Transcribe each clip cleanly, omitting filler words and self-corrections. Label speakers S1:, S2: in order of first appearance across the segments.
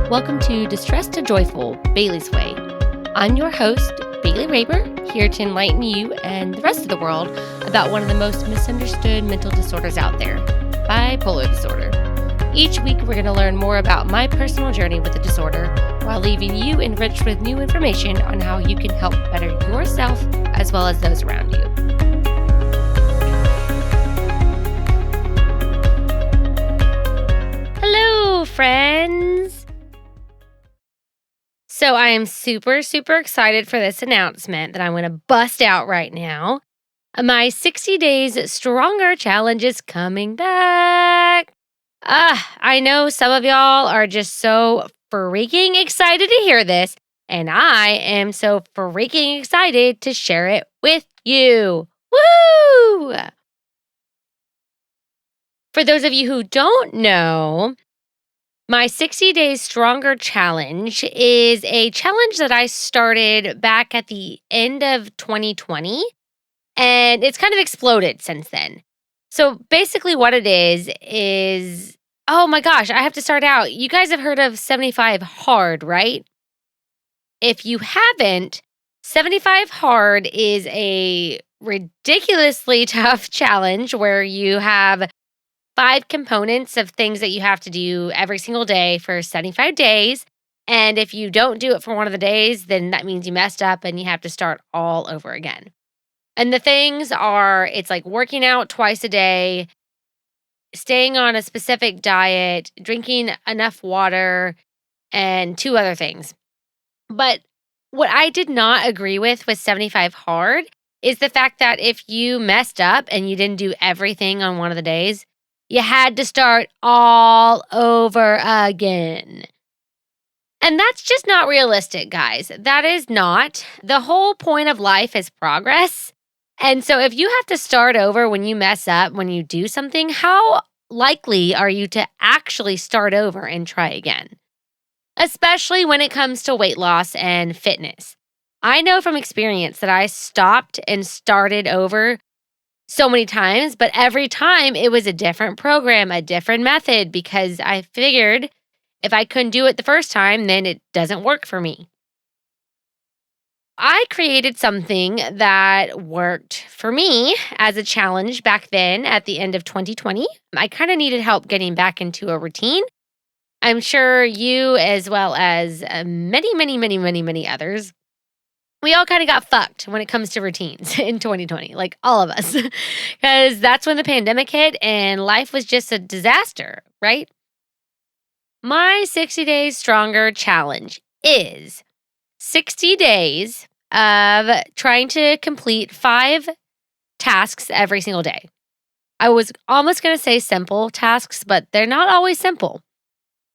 S1: Welcome to Distressed to Joyful, Bailey's Way. I'm your host, Bailey Raber, here to enlighten you and the rest of the world about one of the most misunderstood mental disorders out there, bipolar disorder. Each week, we're going to learn more about my personal journey with the disorder while leaving you enriched with new information on how you can help better yourself as well as those around you. Hello, friends. So I am super excited for this announcement that I'm going to bust out right now. My 60 Days Stronger Challenge is coming back. I know some of y'all are just so freaking excited to hear this, and I am so freaking excited to share it with you. Woo! For those of you who don't know, my 60 Days Stronger Challenge is a challenge that I started back at the end of 2020, and it's kind of exploded since then. So basically what it is, oh my gosh, I have to start out. You guys have heard of 75 Hard, right? If you haven't, 75 Hard is a ridiculously tough challenge where you have 5 components of things that you have to do every single day for 75 days. And if you don't do it for one of the days, then that means you messed up and you have to start all over again. And the things are, it's like working out twice a day, staying on a specific diet, drinking enough water, and 2 other things. But what I did not agree with 75 Hard is the fact that if you messed up and you didn't do everything on one of the days, you had to start all over again. And that's just not realistic, guys. That is not. The whole point of life is progress. And so if you have to start over when you mess up, when you do something, how likely are you to actually start over and try again? Especially when it comes to weight loss and fitness. I know from experience that I stopped and started over so many times, but every time it was a different program, a different method, because I figured if I couldn't do it the first time, then it doesn't work for me. I created something that worked for me as a challenge back then at the end of 2020. I kind of needed help getting back into a routine. I'm sure you, as well as many others, we all kind of got fucked when it comes to routines in 2020, like all of us, because that's when the pandemic hit and life was just a disaster, right? My 60 Days Stronger Challenge is 60 days of trying to complete 5 tasks every single day. I was almost going to say simple tasks, but they're not always simple.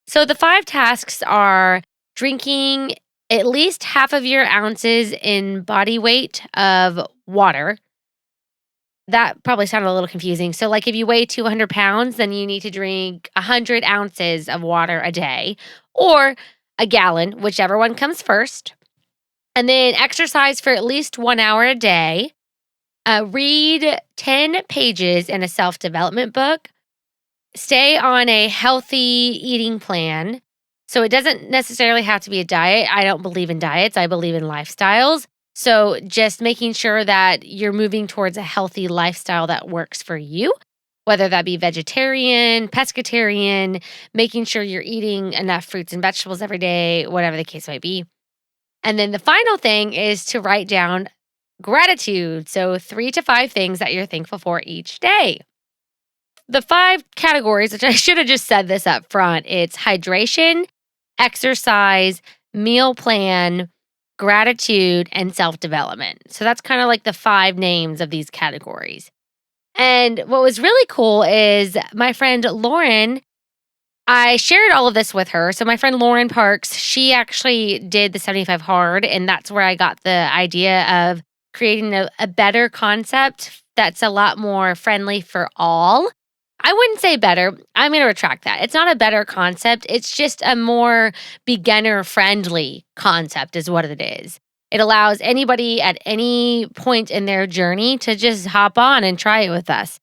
S1: So the 5 tasks are drinking at least half of your ounces in body weight of water. That probably sounded a little confusing. So like if you weigh 200 pounds, then you need to drink 100 ounces of water a day or a gallon, whichever one comes first. And then exercise for at least 1 hour a day. Read 10 pages in a self-development book. Stay on a healthy eating plan. So it doesn't necessarily have to be a diet. I don't believe in diets. I believe in lifestyles. So just making sure that you're moving towards a healthy lifestyle that works for you, whether that be vegetarian, pescatarian, making sure you're eating enough fruits and vegetables every day, whatever the case might be. And then the final thing is to write down gratitude. So 3 to 5 things that you're thankful for each day. The 5 categories, which I should have just said this up front, it's hydration, exercise, meal plan, gratitude, and self-development. So that's kind of like the 5 names of these categories. And what was really cool is my friend Lauren, I shared all of this with her. So my friend Lauren Parks, she actually did the 75 Hard, and that's where I got the idea of creating a better concept that's a lot more friendly for all. I wouldn't say better. I'm going to retract that. It's not a better concept. It's just a more beginner-friendly concept is what it is. It allows anybody at any point in their journey to just hop on and try it with us.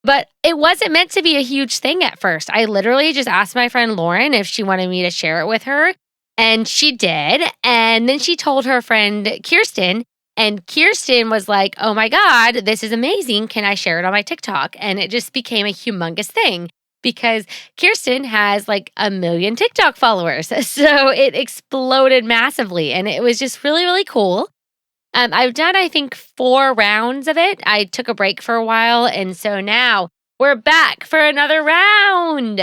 S1: But it wasn't meant to be a huge thing at first. I literally just asked my friend Lauren if she wanted me to share it with her, and she did. And then she told her friend Kirsten, and Kirsten was like, "Oh my God, this is amazing. Can I share it on my TikTok?" And it just became a humongous thing because Kirsten has like 1 million TikTok followers. So it exploded massively, and it was just really, really cool. I've done, I think, 4 rounds of it. I took a break for a while, and so now we're back for another round.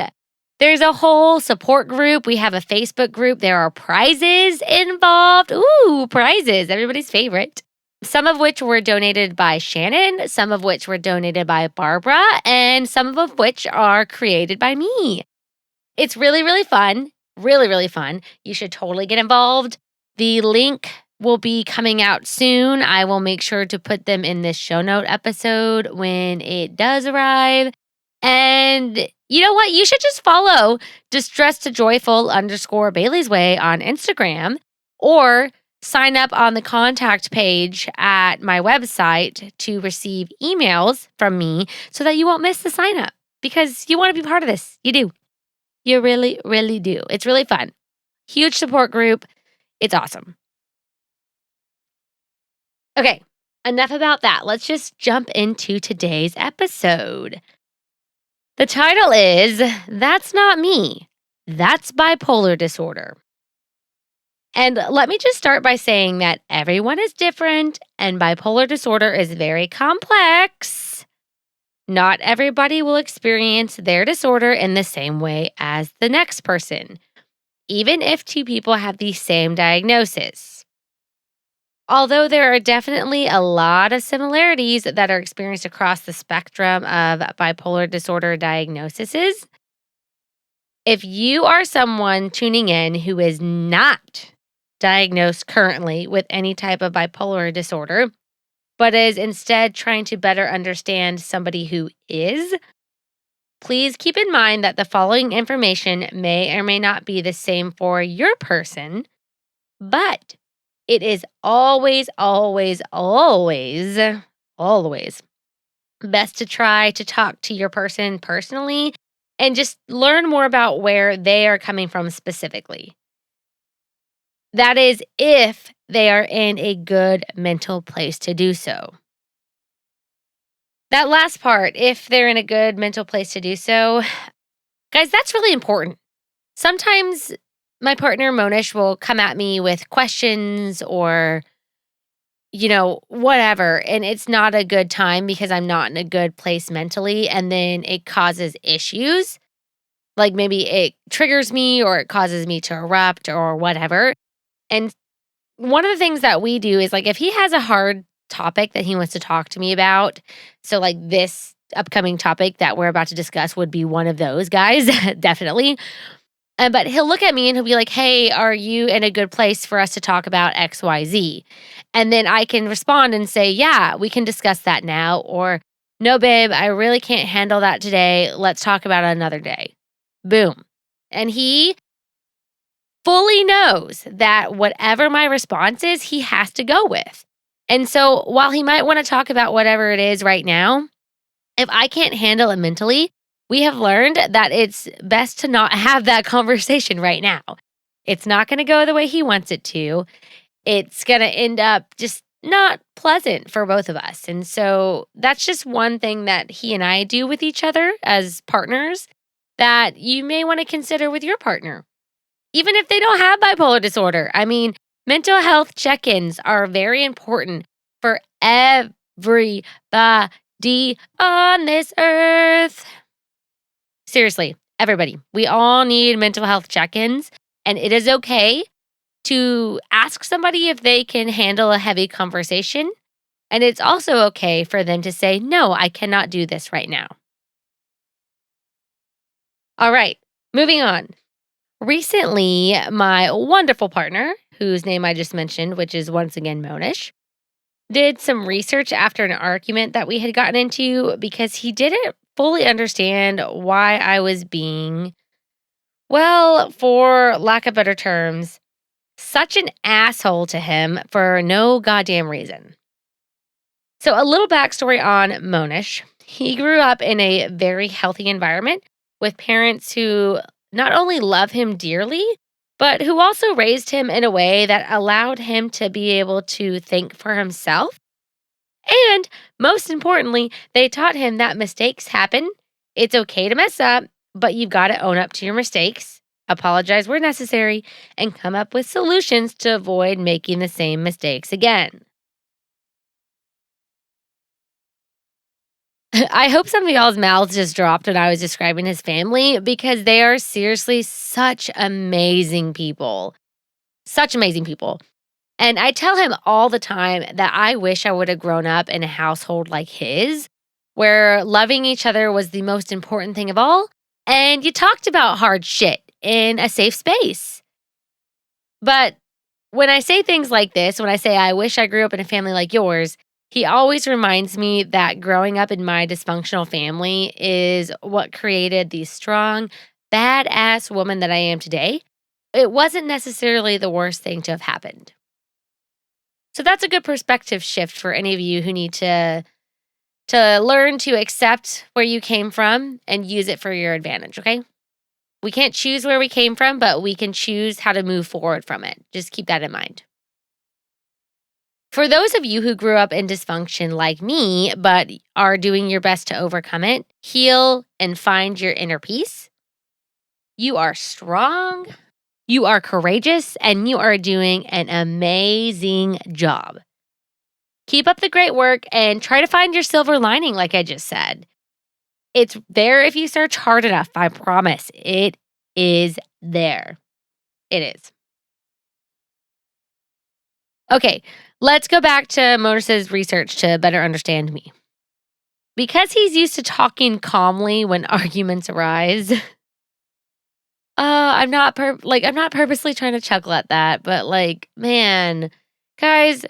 S1: There's a whole support group. We have a Facebook group. There are prizes involved. Ooh, prizes, everybody's favorite. Some of which were donated by Shannon, some of which were donated by Barbara, and some of which are created by me. It's really, really fun. Really, really fun. You should totally get involved. The link will be coming out soon. I will make sure to put them in this show note episode when it does arrive. And you know what? You should just follow Distress to Joyful _ Bailey's Way on Instagram or sign up on the contact page at my website to receive emails from me so that you won't miss the sign up because you want to be part of this. You do. You really, really do. It's really fun. Huge support group. It's awesome. Okay, enough about that. Let's just jump into today's episode. The title is That's Not Me. That's Bipolar Disorder. And let me just start by saying that everyone is different and bipolar disorder is very complex. Not everybody will experience their disorder in the same way as the next person, even if 2 people have the same diagnosis. Although there are definitely a lot of similarities that are experienced across the spectrum of bipolar disorder diagnoses, if you are someone tuning in who is not diagnosed currently with any type of bipolar disorder, but is instead trying to better understand somebody who is, please keep in mind that the following information may or may not be the same for your person, but it is always, always, always, always best to try to talk to your person personally and just learn more about where they are coming from specifically. That is, if they are in a good mental place to do so. That last part, if they're in a good mental place to do so, guys, that's really important. Sometimes my partner Monish will come at me with questions or whatever. And it's not a good time because I'm not in a good place mentally. And then it causes issues. Like maybe it triggers me or it causes me to erupt or whatever. And one of the things that we do is like if he has a hard topic that he wants to talk to me about, so like this upcoming topic that we're about to discuss would be one of those guys, definitely. But he'll look at me and he'll be like, "Hey, are you in a good place for us to talk about XYZ?" And then I can respond and say, "Yeah, we can discuss that now." Or, "No, babe, I really can't handle that today. Let's talk about it another day." Boom. And he fully knows that whatever my response is, he has to go with. And so while he might want to talk about whatever it is right now, if I can't handle it mentally, we have learned that it's best to not have that conversation right now. It's not going to go the way he wants it to. It's going to end up just not pleasant for both of us. And so that's just one thing that he and I do with each other as partners that you may want to consider with your partner, even if they don't have bipolar disorder. I mean, mental health check ins are very important for everybody on this earth. Seriously, everybody. We all need mental health check ins, and it is okay to ask somebody if they can handle a heavy conversation. And it's also okay for them to say, "No, I cannot do this right now." All right, moving on. Recently, my wonderful partner, whose name I just mentioned, which is once again Monish, did some research after an argument that we had gotten into because he didn't fully understand why I was being, well, for lack of better terms, such an asshole to him for no goddamn reason. So, a little backstory on Monish. He grew up in a very healthy environment with parents who not only love him dearly, but who also raised him in a way that allowed him to be able to think for himself. And most importantly, they taught him that mistakes happen. It's okay to mess up, but you've got to own up to your mistakes, apologize where necessary, and come up with solutions to avoid making the same mistakes again. I hope some of y'all's mouths just dropped when I was describing his family because they are seriously such amazing people. Such amazing people. And I tell him all the time that I wish I would have grown up in a household like his, where loving each other was the most important thing of all. And you talked about hard shit in a safe space. But when I say things like this, when I say I wish I grew up in a family like yours, he always reminds me that growing up in my dysfunctional family is what created the strong, badass woman that I am today. It wasn't necessarily the worst thing to have happened. So that's a good perspective shift for any of you who need to learn to accept where you came from and use it for your advantage, okay? We can't choose where we came from, but we can choose how to move forward from it. Just keep that in mind. For those of you who grew up in dysfunction like me, but are doing your best to overcome it, heal, and find your inner peace, you are strong, you are courageous, and you are doing an amazing job. Keep up the great work and try to find your silver lining, like I just said. It's there if you search hard enough, I promise. It is there. It is. Okay, let's go back to Modus's research to better understand me. Because he's used to talking calmly when arguments arise. I'm not purposely trying to chuckle at that, but like, man, guys,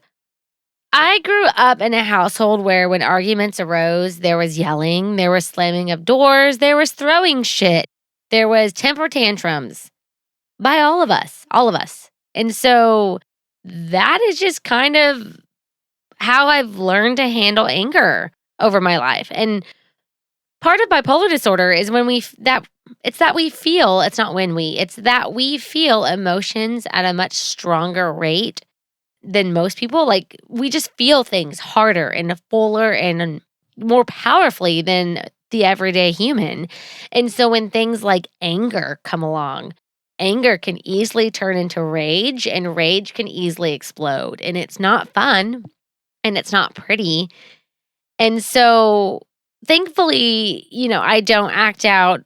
S1: I grew up in a household where when arguments arose, there was yelling, there was slamming of doors, there was throwing shit, there was temper tantrums by all of us, all of us. And so that is just kind of how I've learned to handle anger over my life. And part of bipolar disorder is when it's that we feel, it's not when it's that we feel emotions at a much stronger rate than most people. Like we just feel things harder and fuller and more powerfully than the everyday human. And so when things like anger come along, anger can easily turn into rage and rage can easily explode. And it's not fun and it's not pretty. And so thankfully, I don't act out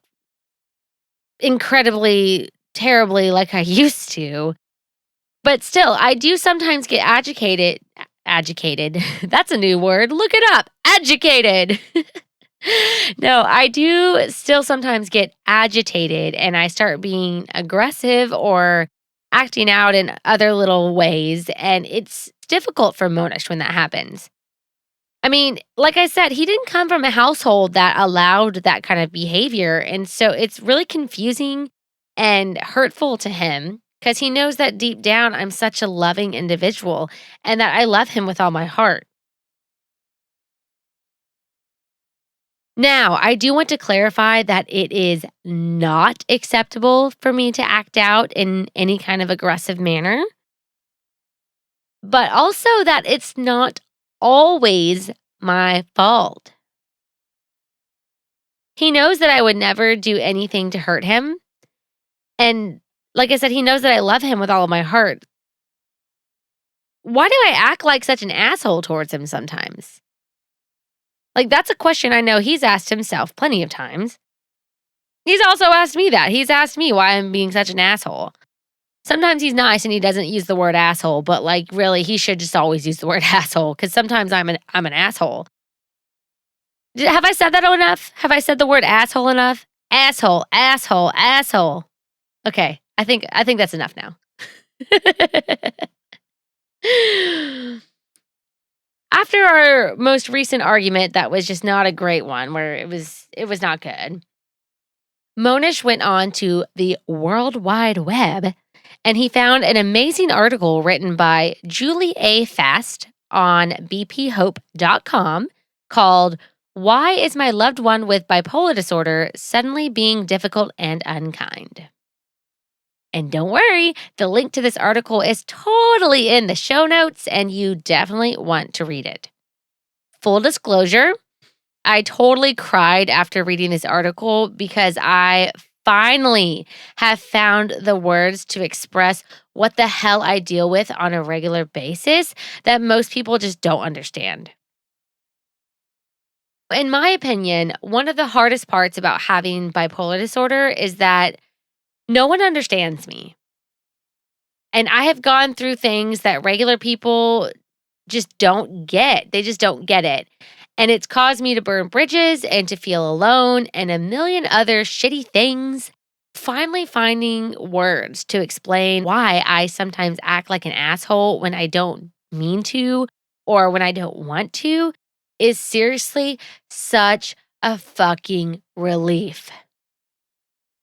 S1: incredibly terribly like I used to. But still, I do sometimes get agitated. Agitated. That's a new word. Look it up. Agitated. No, I do still sometimes get agitated and I start being aggressive or acting out in other little ways. And it's difficult for Monish when that happens. I mean, like I said, he didn't come from a household that allowed that kind of behavior. And so it's really confusing and hurtful to him because he knows that deep down I'm such a loving individual and that I love him with all my heart. Now, I do want to clarify that it is not acceptable for me to act out in any kind of aggressive manner, but also that it's not always my fault. He knows that I would never do anything to hurt him. And like I said, he knows that I love him with all of my heart. Why do I act like such an asshole towards him sometimes? Like, that's a question I know he's asked himself plenty of times. He's also asked me that. He's asked me why I'm being such an asshole. Sometimes he's nice and he doesn't use the word asshole, but like really, he should just always use the word asshole because sometimes I'm an asshole. Have I said that enough? Have I said the word asshole enough? Asshole, asshole, asshole. Okay, I think that's enough now. After our most recent argument that was just not a great one where it was not good. Monish went on to the World Wide Web and he found an amazing article written by Julie A. Fast on bphope.com called Why is My Loved One with Bipolar Disorder Suddenly Being Difficult and Unkind? And don't worry, the link to this article is totally in the show notes, and you definitely want to read it. Full disclosure, I totally cried after reading this article because I finally have found the words to express what the hell I deal with on a regular basis that most people just don't understand. In my opinion, one of the hardest parts about having bipolar disorder is that no one understands me. And I have gone through things that regular people just don't get. They just don't get it. And it's caused me to burn bridges and to feel alone and a million other shitty things. Finally, finding words to explain why I sometimes act like an asshole when I don't mean to or when I don't want to is seriously such a fucking relief.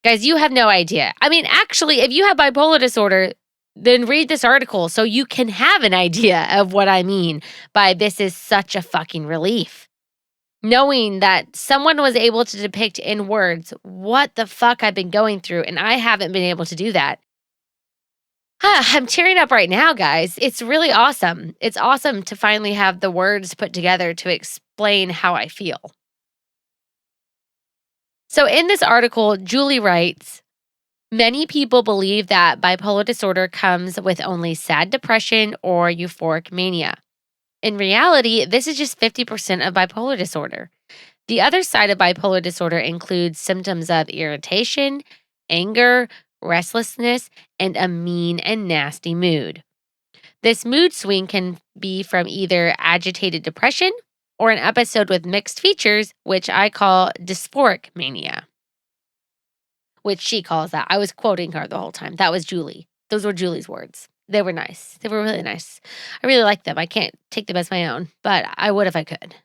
S1: Guys, you have no idea. I mean, actually, if you have bipolar disorder, then read this article so you can have an idea of what I mean by this is such a fucking relief. Knowing that someone was able to depict in words what the fuck I've been going through, and I haven't been able to do that. I'm tearing up right now, guys. It's really awesome. It's awesome to finally have the words put together to explain how I feel. So, in this article, Julie writes, many people believe that bipolar disorder comes with only sad depression or euphoric mania. In reality, this is just 50% of bipolar disorder. The other side of bipolar disorder includes symptoms of irritation, anger, restlessness, and a mean and nasty mood. This mood swing can be from either agitated depression or an episode with mixed features, which I call dysphoric mania, which she calls that. I was quoting her the whole time. That was Julie. Those were Julie's words. They were nice. They were really nice. I really like them. I can't take them as my own, but I would if I could.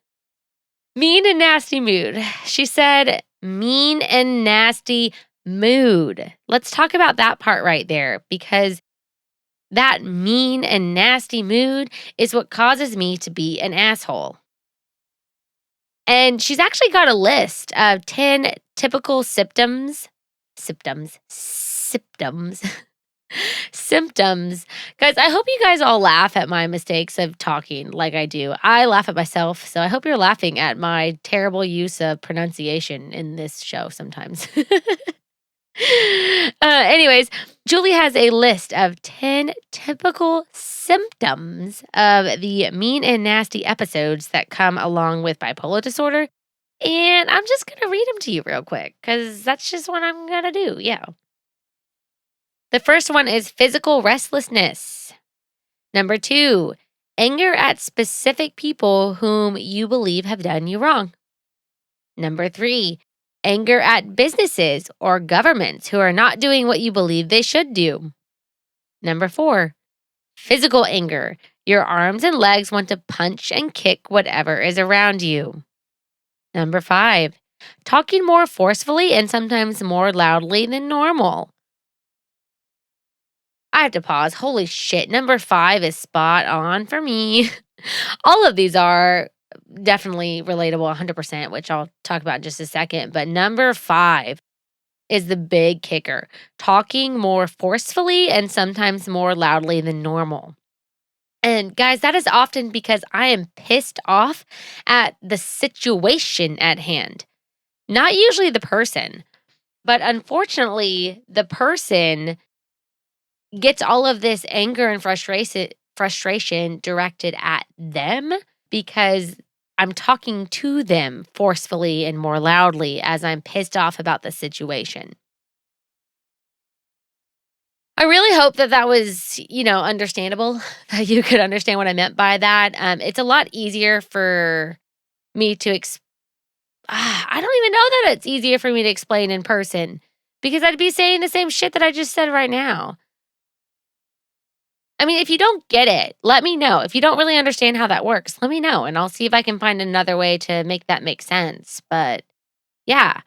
S1: Mean and nasty mood. She said, mean and nasty mood. Let's talk about that part right there because that mean and nasty mood is what causes me to be an asshole. And she's actually got a list of 10 typical symptoms. Symptoms. Guys, I hope you guys all laugh at my mistakes of talking like I do. I laugh at myself, so I hope you're laughing at my terrible use of pronunciation in this show sometimes. Anyways, Julie has a list of 10 typical symptoms of the mean and nasty episodes that come along with bipolar disorder. And I'm just going to read them to you real quick because that's just what I'm going to do. Yeah. The first one is physical restlessness. Number 2, anger at specific people whom you believe have done you wrong. Number 3, anger at businesses or governments who are not doing what you believe they should do. Number 4, physical anger. Your arms and legs want to punch and kick whatever is around you. Number 5, talking more forcefully and sometimes more loudly than normal. I have to pause. Holy shit. Number 5 is spot on for me. All of these are definitely relatable 100%, which I'll talk about in just a second. But number 5 is the big kicker, talking more forcefully and sometimes more loudly than normal. And guys, that is often because I am pissed off at the situation at hand, not usually the person. But unfortunately, the person gets all of this anger and frustration directed at them because I'm talking to them forcefully and more loudly as I'm pissed off about the situation. I really hope that that was, understandable, that you could understand what I meant by that. It's a lot easier for me to I don't even know that it's easier for me to explain in person because I'd be saying the same shit that I just said right now. I mean, if you don't get it, let me know. If you don't really understand how that works, let me know, and I'll see if I can find another way to make that make sense. But yeah,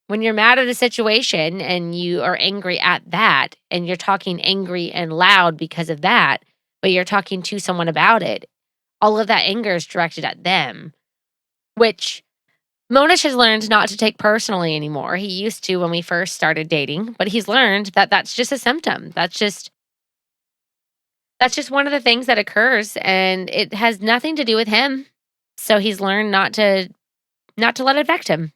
S1: when you're mad at a situation and you are angry at that, and you're talking angry and loud because of that, but you're talking to someone about it, all of that anger is directed at them, which Monish has learned not to take personally anymore. He used to when we first started dating, but he's learned that that's just a symptom. That's just one of the things that occurs, and it has nothing to do with him. So he's learned not to let it affect him.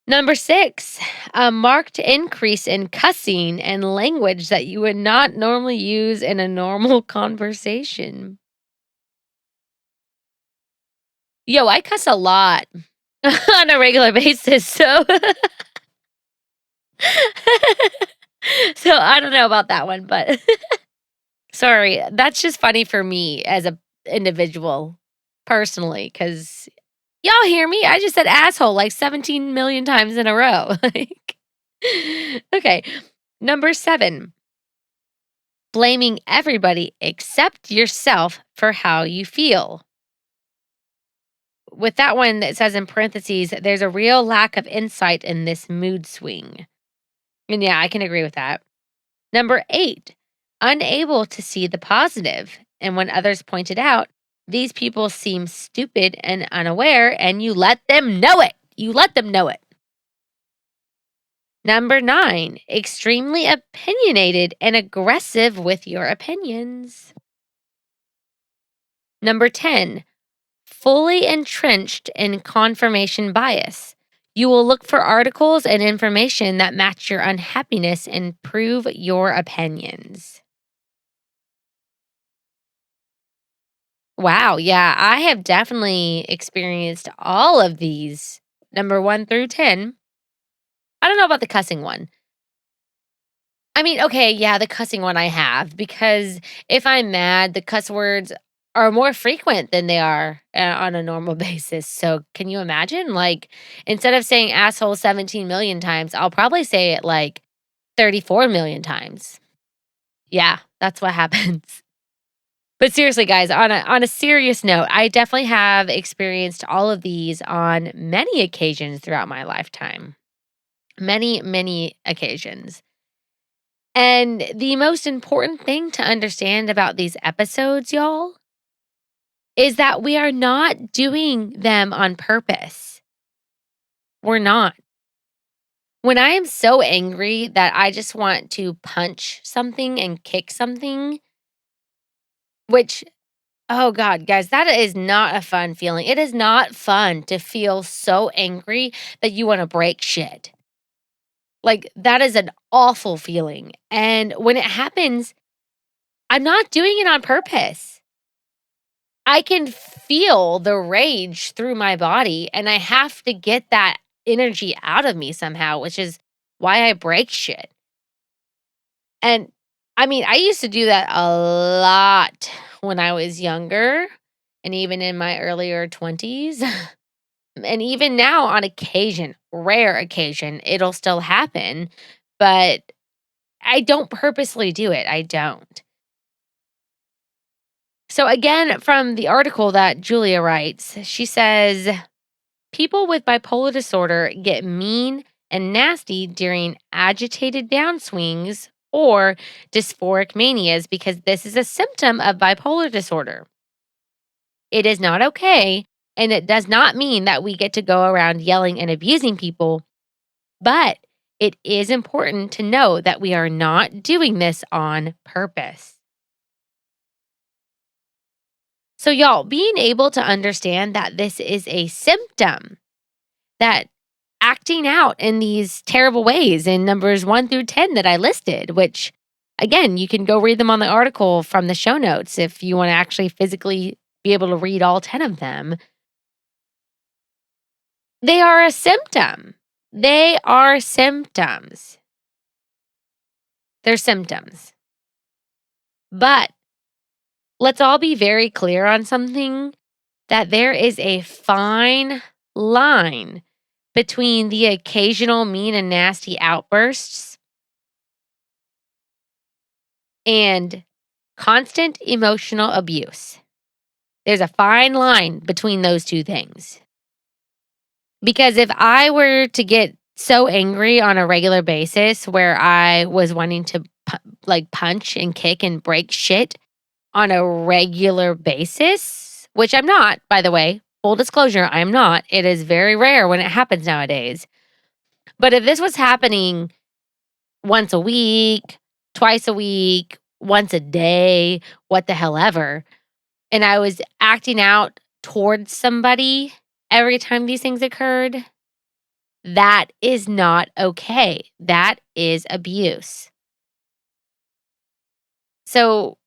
S1: Number 6, a marked increase in cussing and language that you would not normally use in a normal conversation. Yo, I cuss a lot on a regular basis, so so I don't know about that one, but sorry, that's just funny for me as a individual personally, because y'all hear me? I just said asshole like 17 million times in a row. Like, okay. Number 7, blaming everybody except yourself for how you feel. With that one, it says in parentheses, there's a real lack of insight in this mood swing. And yeah, I can agree with that. Number 8, unable to see the positive. And when others point it out, these people seem stupid and unaware, and you let them know it. You let them know it. Number 9, extremely opinionated and aggressive with your opinions. Number 10, fully entrenched in confirmation bias. You will look for articles and information that match your unhappiness and prove your opinions. Wow, yeah, I have definitely experienced all of these. Number 1 through 10. I don't know about the cussing one. I mean, okay, yeah, the cussing one I have because if I'm mad, the cuss words are more frequent than they are on a normal basis. So, can you imagine? Like, instead of saying asshole 17 million times, I'll probably say it like 34 million times. Yeah, that's what happens. But seriously, guys, on a serious note, I definitely have experienced all of these on many occasions throughout my lifetime. Many, many occasions. And the most important thing to understand about these episodes, y'all, is that we are not doing them on purpose. We're not. When I am so angry that I just want to punch something and kick something, which, oh God, guys, that is not a fun feeling. It is not fun to feel so angry that you want to break shit. Like, that is an awful feeling. And when it happens, I'm not doing it on purpose. I can feel the rage through my body, and I have to get that energy out of me somehow, which is why I break shit. And I mean, I used to do that a lot when I was younger and even in my earlier 20s. And even now, on occasion, rare occasion, it'll still happen, but I don't purposely do it. I don't. So, again, from the article that Julia writes, she says people with bipolar disorder get mean and nasty during agitated downswings or dysphoric manias because this is a symptom of bipolar disorder. It is not okay, and it does not mean that we get to go around yelling and abusing people, but it is important to know that we are not doing this on purpose. So, y'all, being able to understand that this is a symptom, that acting out in these terrible ways in numbers 1 through 10 that I listed, which, again, you can go read them on the article from the show notes if you want to actually physically be able to read all 10 of them. They are a symptom. They are symptoms. They're symptoms. But let's all be very clear on something that there is a fine line between the occasional mean and nasty outbursts and constant emotional abuse. There's a fine line between those two things. Because if I were to get so angry on a regular basis where I was wanting to punch and kick and break shit on a regular basis, which I'm not, by the way. Full disclosure, I am not. It is very rare when it happens nowadays. But if this was happening once a week, twice a week, once a day, what the hell ever, and I was acting out towards somebody every time these things occurred, that is not okay. That is abuse. So,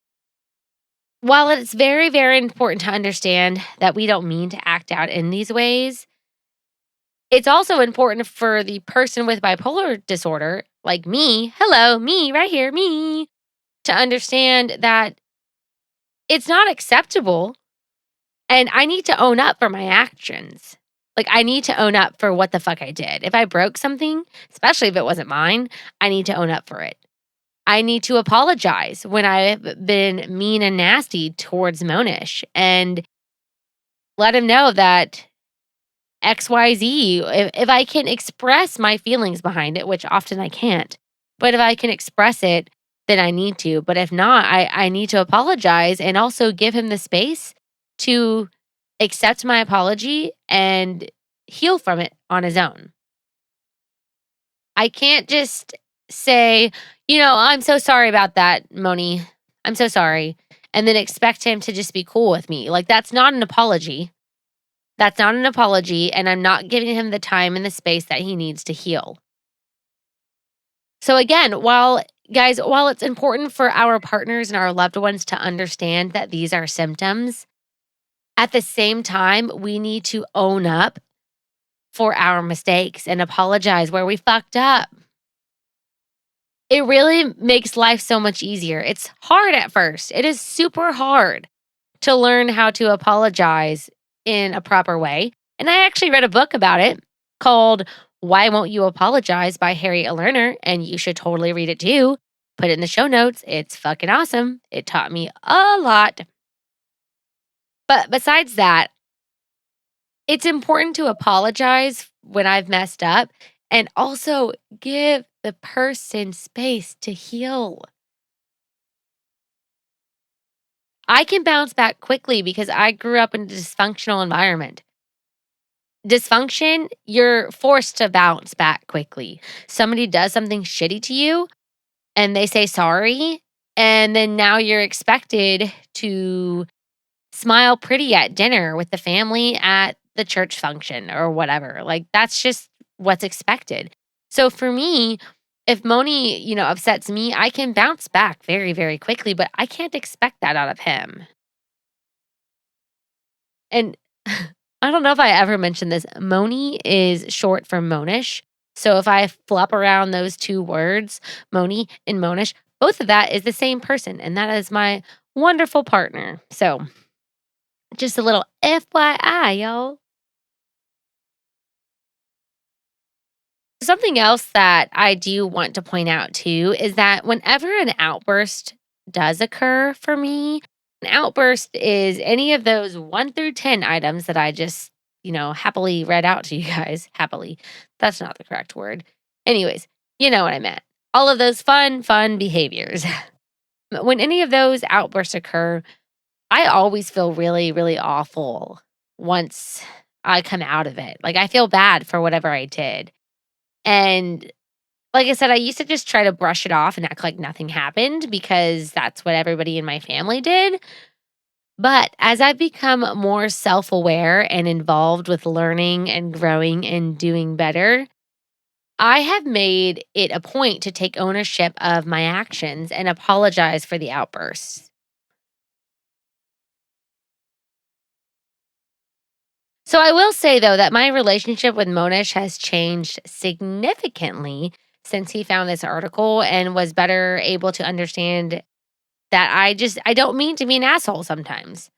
S1: while it's very, very important to understand that we don't mean to act out in these ways, it's also important for the person with bipolar disorder, like me, hello, me right here, me, to understand that it's not acceptable and I need to own up for my actions. Like, I need to own up for what the fuck I did. If I broke something, especially if it wasn't mine, I need to own up for it. I need to apologize when I've been mean and nasty towards Monish and let him know that XYZ, if I can express my feelings behind it, which often I can't, but if I can express it, then I need to. But if not, I need to apologize and also give him the space to accept my apology and heal from it on his own. I can't just say, I'm so sorry about that, Moni. I'm so sorry. And then expect him to just be cool with me. Like, that's not an apology. That's not an apology. And I'm not giving him the time and the space that he needs to heal. So, again, while it's important for our partners and our loved ones to understand that these are symptoms, at the same time, we need to own up for our mistakes and apologize where we fucked up. It really makes life so much easier. It's hard at first. It is super hard to learn how to apologize in a proper way. And I actually read a book about it called Why Won't You Apologize by Harriet Lerner, and you should totally read it too. Put it in the show notes. It's fucking awesome. It taught me a lot. But besides that, it's important to apologize when I've messed up and also give the person space to heal. I can bounce back quickly because I grew up in a dysfunctional environment. Dysfunction, you're forced to bounce back quickly. Somebody does something shitty to you and they say sorry, and then now you're expected to smile pretty at dinner with the family at the church function or whatever. Like, that's just what's expected. So for me, if Moni, upsets me, I can bounce back very, very quickly, but I can't expect that out of him. And I don't know if I ever mentioned this. Moni is short for Monish. So if I flop around those two words, Moni and Monish, both of that is the same person. And that is my wonderful partner. So just a little FYI, y'all. Something else that I do want to point out too is that whenever an outburst does occur for me, an outburst is any of those 1 through 10 items that I just, happily read out to you guys. Happily. That's not the correct word. Anyways, you know what I meant. All of those fun behaviors. When any of those outbursts occur, I always feel really, really awful once I come out of it. Like, I feel bad for whatever I did. And like I said, I used to just try to brush it off and act like nothing happened because that's what everybody in my family did. But as I've become more self aware and involved with learning and growing and doing better, I have made it a point to take ownership of my actions and apologize for the outbursts. So I will say, though, that my relationship with Monish has changed significantly since he found this article and was better able to understand that I don't mean to be an asshole sometimes.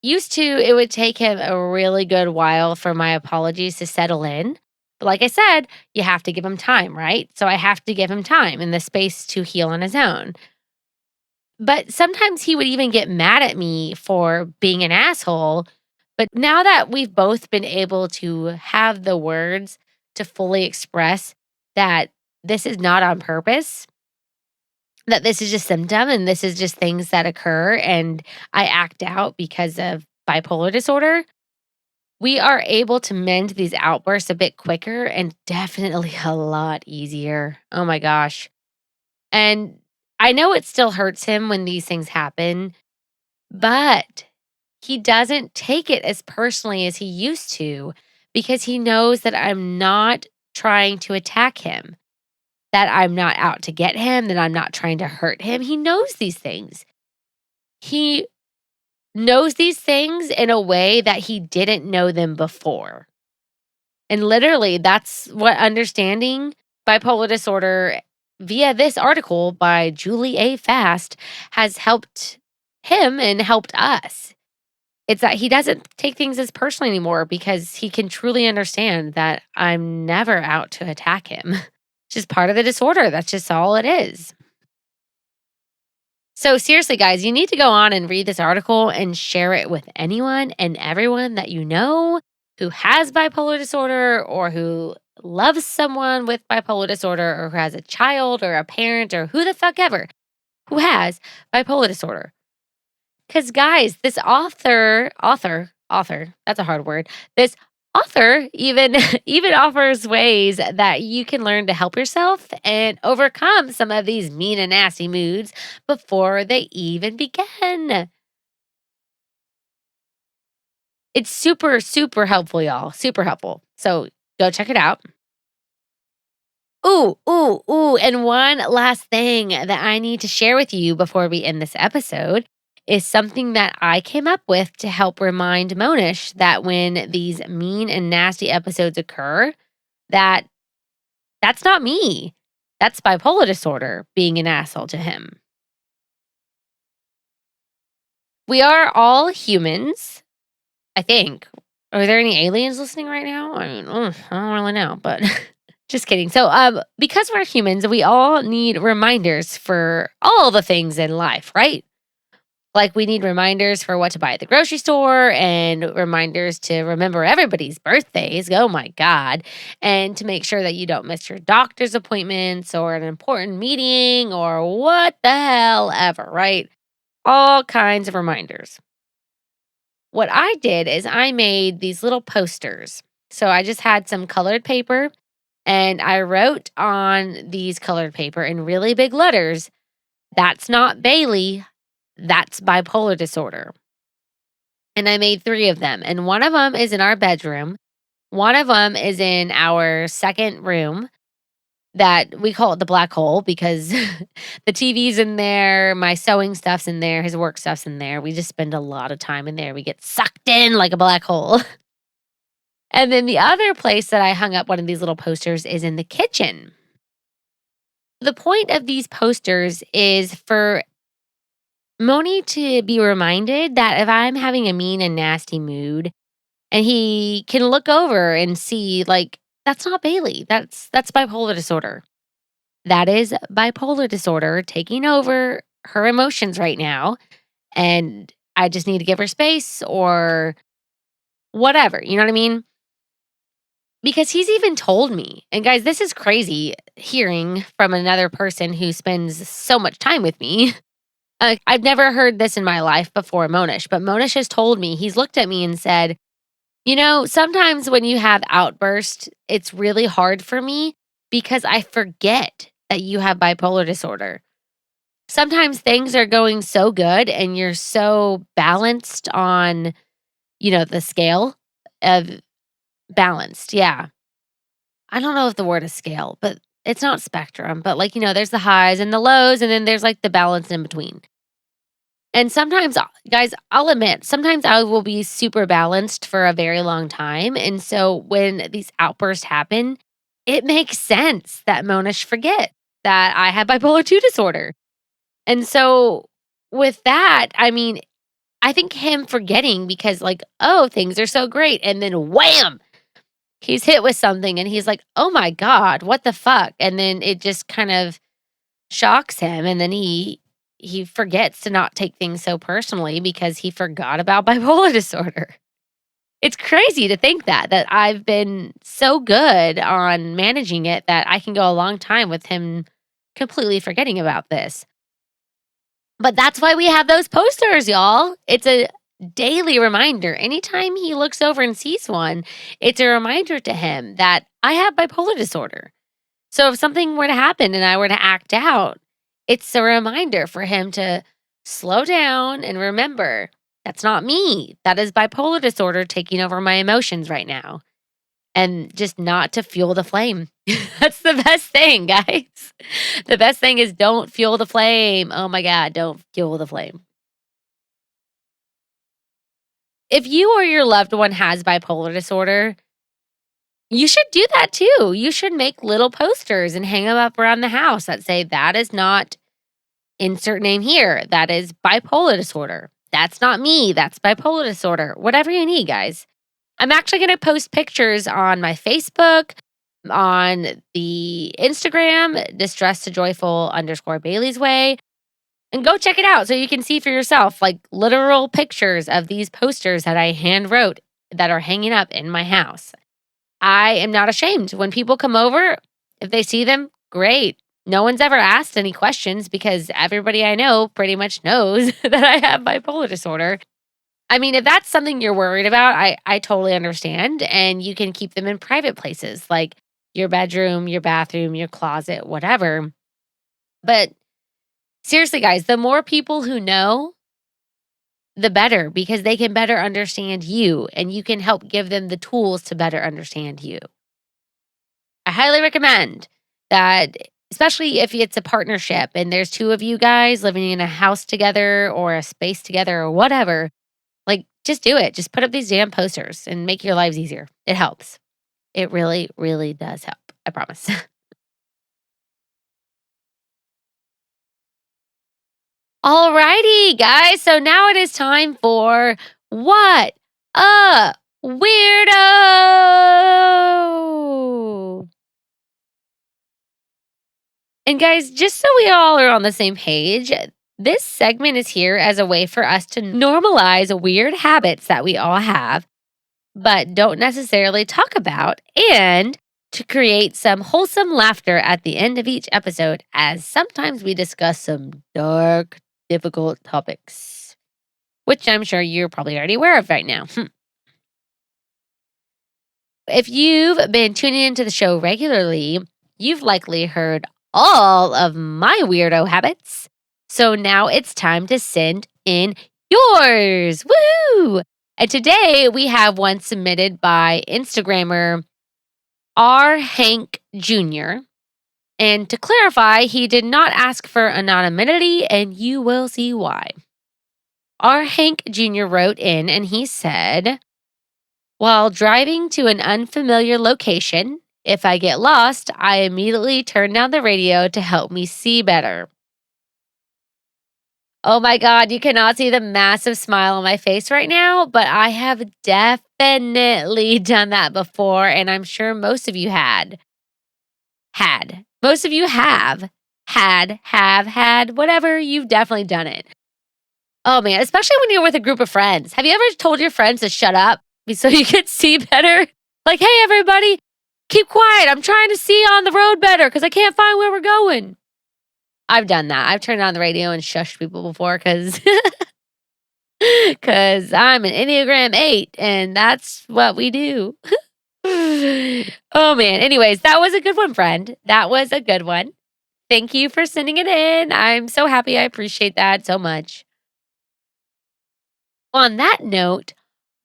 S1: Used to, it would take him a really good while for my apologies to settle in. But like I said, you have to give him time, right? So I have to give him time and the space to heal on his own. But sometimes he would even get mad at me for being an asshole. But now that we've both been able to have the words to fully express that this is not on purpose, that this is just symptom and this is just things that occur and I act out because of bipolar disorder, we are able to mend these outbursts a bit quicker and definitely a lot easier. Oh my gosh. And I know it still hurts him when these things happen, but he doesn't take it as personally as he used to because he knows that I'm not trying to attack him, that I'm not out to get him, that I'm not trying to hurt him. He knows these things. He knows these things in a way that he didn't know them before. And literally, that's what understanding bipolar disorder via this article by Julie A. Fast has helped him and helped us. It's that he doesn't take things as personal anymore because he can truly understand that I'm never out to attack him. It's just part of the disorder. That's just all it is. So, seriously, guys, you need to go on and read this article and share it with anyone and everyone that you know who has bipolar disorder or who loves someone with bipolar disorder or who has a child or a parent or who the fuck ever who has bipolar disorder. Because, guys, this author, that's a hard word. This author even even offers ways that you can learn to help yourself and overcome some of these mean and nasty moods before they even begin. It's super, super helpful, y'all. Super helpful. So go check it out. Ooh, ooh, ooh. And one last thing that I need to share with you before we end this episode is something that I came up with to help remind Monish that when these mean and nasty episodes occur, that that's not me. That's bipolar disorder being an asshole to him. We are all humans, I think. Are there any aliens listening right now? I mean, I don't really know, but just kidding. So, because we're humans, we all need reminders for all the things in life, right? Like we need reminders for what to buy at the grocery store and reminders to remember everybody's birthdays. Oh my God. And to make sure that you don't miss your doctor's appointments or an important meeting or what the hell ever, right? All kinds of reminders. What I did is I made these little posters. So I just had some colored paper and I wrote on these colored paper in really big letters, "That's not Bailey, that's bipolar disorder." And I made 3 of them, and one of them is in our bedroom, one of them is in our second room that we call it the black hole because the TV's in there, my sewing stuff's in there, his work stuff's in there. We just spend a lot of time in there. We get sucked in like a black hole. And then the other place that I hung up one of these little posters is in the kitchen. The point of these posters is for Moni to be reminded that if I'm having a mean and nasty mood and he can look over and see like that's not Bailey. That's bipolar disorder. That is bipolar disorder taking over her emotions right now and I just need to give her space or whatever, you know what I mean? Because he's even told me, and guys, this is crazy hearing from another person who spends so much time with me. I've never heard this in my life before Monish, but Monish has told me, he's looked at me and said, "You know, sometimes when you have outbursts, it's really hard for me because I forget that you have bipolar disorder. Sometimes things are going so good and you're so balanced on, the scale of balanced." Yeah. I don't know if the word is scale, but it's not spectrum, but like, there's the highs and the lows, and then there's like the balance in between. And sometimes, guys, I'll admit, sometimes I will be super balanced for a very long time. And so when these outbursts happen, it makes sense that Monish forget that I have bipolar 2 disorder. And so with that, I mean, I think him forgetting because, like, oh, things are so great. And then wham, he's hit with something and he's like, oh my God, what the fuck? And then it just kind of shocks him. And then he forgets to not take things so personally because he forgot about bipolar disorder. It's crazy to think that I've been so good on managing it that I can go a long time with him completely forgetting about this. But that's why we have those posters, y'all. It's a daily reminder. Anytime he looks over and sees one, it's a reminder to him that I have bipolar disorder. So if something were to happen and I were to act out, it's a reminder for him to slow down and remember that's not me. That is bipolar disorder taking over my emotions right now. And just not to fuel the flame. That's the best thing, guys. The best thing is don't fuel the flame. Oh my God, don't fuel the flame. If you or your loved one has bipolar disorder, you should do that too. You should make little posters and hang them up around the house that say, that is not insert name here. That is bipolar disorder. That's not me. That's bipolar disorder. Whatever you need, guys. I'm actually going to post pictures on my Facebook, on the Instagram, distress to joyful underscore Bailey's way, and go check it out so you can see for yourself, like literal pictures of these posters that I hand wrote that are hanging up in my house. I am not ashamed. When people come over, if they see them, great. No one's ever asked any questions because everybody I know pretty much knows that I have bipolar disorder. I mean, if that's something you're worried about, I totally understand. And you can keep them in private places like your bedroom, your bathroom, your closet, whatever. But seriously, guys, the more people who know, the better because they can better understand you and you can help give them the tools to better understand you. I highly recommend that, especially if it's a partnership and there's two of you guys living in a house together or a space together or whatever, like just do it. Just put up these damn posters and make your lives easier. It helps. It really, really does help. I promise. Alrighty, guys. So now it is time for What a Weirdo! And guys, just so we all are on the same page, this segment is here as a way for us to normalize weird habits that we all have, but don't necessarily talk about, and to create some wholesome laughter at the end of each episode, as sometimes we discuss some dark, difficult topics, which I'm sure you're probably already aware of right now. If you've been tuning into the show regularly, you've likely heard all of my weirdo habits. So now it's time to send in yours. Woo! And today we have one submitted by Instagrammer R. Hank Jr. And to clarify, he did not ask for anonymity, and you will see why. R. Hank Jr. wrote in and he said, while driving to an unfamiliar location, if I get lost, I immediately turn down the radio to help me see better. Oh my God, you cannot see the massive smile on my face right now, but I have definitely done that before, and I'm sure most of you had. Most of you have. Have had, whatever, you've definitely done it. Oh man, especially when you're with a group of friends. Have you ever told your friends to shut up so you could see better? Like, hey, everybody, keep quiet. I'm trying to see on the road better because I can't find where we're going. I've done that. I've turned on the radio and shushed people before because I'm an Enneagram 8 and that's what we do. Oh man. Anyways, that was a good one, friend. That was a good one. Thank you for sending it in. I'm so happy. I appreciate that so much. On that note,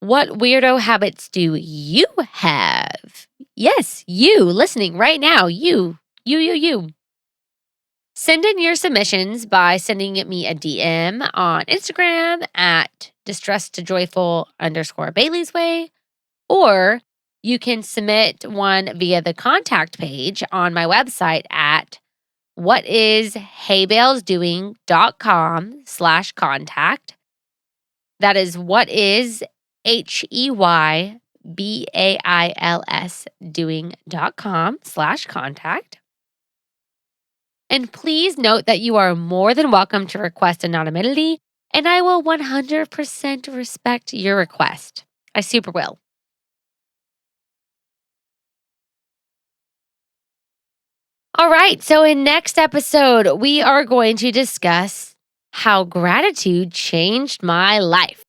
S1: what weirdo habits do you have? Yes, you listening right now. You. Send in your submissions by sending me a DM on Instagram at distress to joyful underscore Bailey's way, or you can submit one via the contact page on my website at whatisheybales.com/contact. That is what is HEYBAILS doing.com/contact. And please note that you are more than welcome to request anonymity, and I will 100% respect your request. I super will. All right, so in next episode, we are going to discuss how gratitude changed my life.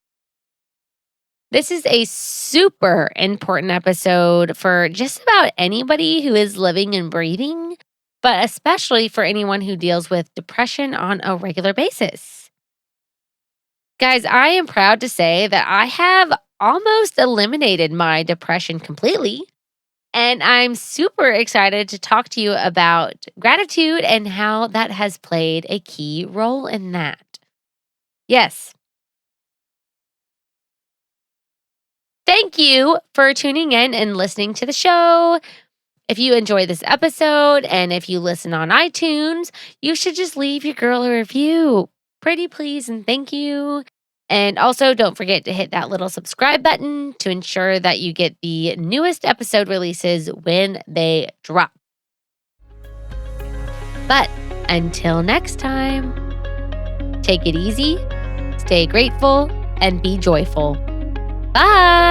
S1: This is a super important episode for just about anybody who is living and breathing, but especially for anyone who deals with depression on a regular basis. Guys, I am proud to say that I have almost eliminated my depression completely. And I'm super excited to talk to you about gratitude and how that has played a key role in that. Yes. Thank you for tuning in and listening to the show. If you enjoy this episode and if you listen on iTunes, you should just leave your girl a review. Pretty please and thank you. And also, don't forget to hit that little subscribe button to ensure that you get the newest episode releases when they drop. But until next time, take it easy, stay grateful, and be joyful. Bye.